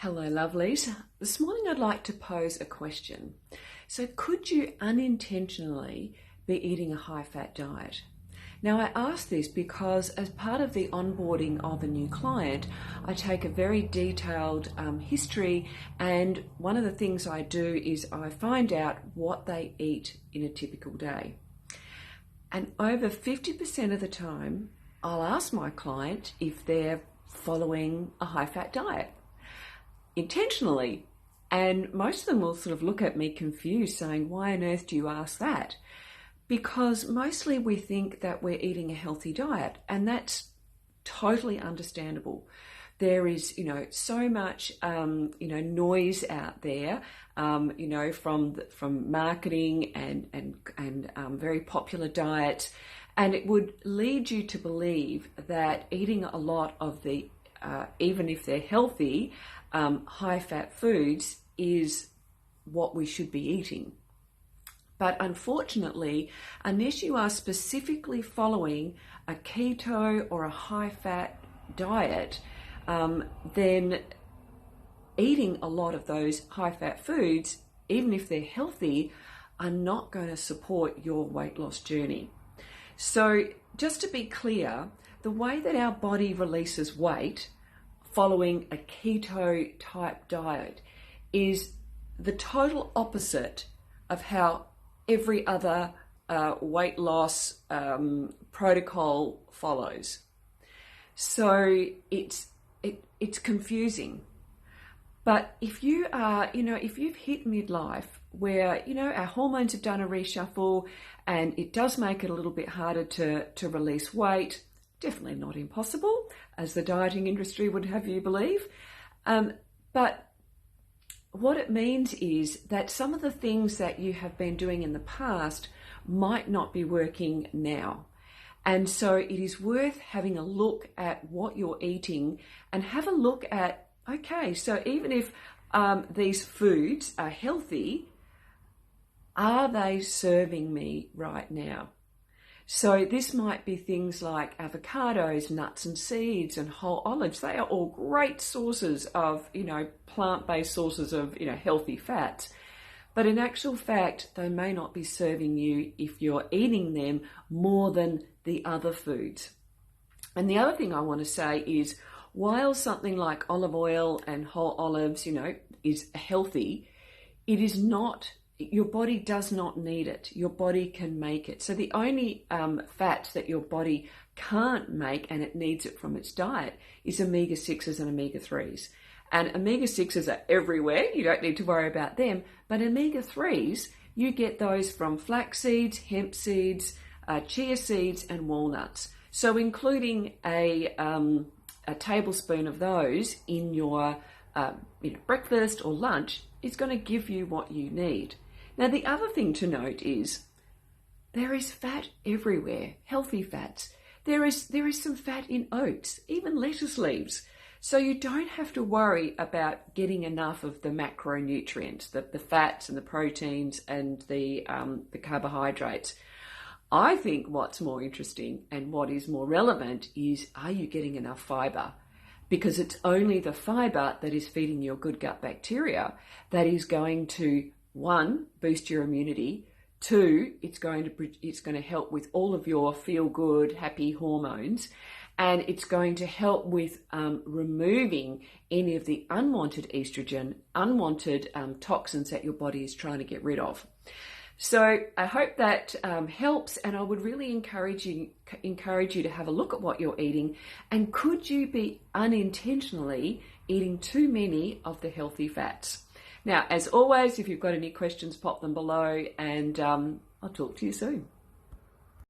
Hello, lovelies. This morning I'd like to pose a question. So could you unintentionally be eating a high-fat diet? Now I ask this because as part of the onboarding of a new client, I take a very detailed history, and one of the things I do is I find out what they eat in a typical day. And over 50% of the time, I'll ask my client if they're following a high-fat diet. Intentionally, and most of them will sort of look at me confused saying, why on earth do you ask that? Because mostly we think that we're eating a healthy diet, and that's totally understandable. There is, so much, noise out there, from marketing and very popular diets, and it would lead you to believe that eating a lot of the, even if they're healthy, high-fat foods is what we should be eating. But unfortunately, unless you are specifically following a keto or a high-fat diet, then eating a lot of those high-fat foods, even if they're healthy, are not going to support your weight loss journey. So just to be clear, the way that our body releases weight following a keto type diet is the total opposite of how every other weight loss protocol follows. So it's confusing. But if you are, if you've hit midlife where, our hormones have done a reshuffle and it does make it a little bit harder to release weight, definitely not impossible, as the dieting industry would have you believe. But what it means is that some of the things that you have been doing in the past might not be working now. And so it is worth having a look at what you're eating and have a look at, okay, so even if these foods are healthy, are they serving me right now? So this might be things like avocados, nuts and seeds, and whole olives. They are all great sources of, plant-based sources of, healthy fats. But in actual fact, they may not be serving you if you're eating them more than the other foods. And the other thing I want to say is, while something like olive oil and whole olives, is healthy, it is not. Your body does not need it. Your body can make it. So the only fats that your body can't make, and it needs it from its diet, is omega-6s and omega-3s. And omega-6s are everywhere. You don't need to worry about them. But omega-3s, you get those from flaxseeds, hemp seeds, chia seeds, and walnuts. So including a tablespoon of those in your breakfast or lunch is going to give you what you need. Now, the other thing to note is there is fat everywhere, healthy fats. There is some fat in oats, even lettuce leaves. So you don't have to worry about getting enough of the macronutrients, the fats and the proteins and the carbohydrates. I think what's more interesting and what is more relevant is, are you getting enough fiber? Because it's only the fiber that is feeding your good gut bacteria that is going to, one, boost your immunity. Two, it's going to help with all of your feel-good, happy hormones, and it's going to help with removing any of the unwanted estrogen, unwanted toxins that your body is trying to get rid of. So I hope that helps, and I would really encourage you to have a look at what you're eating, and could you be unintentionally eating too many of the healthy fats? Now, as always, if you've got any questions, pop them below, and I'll talk to you soon.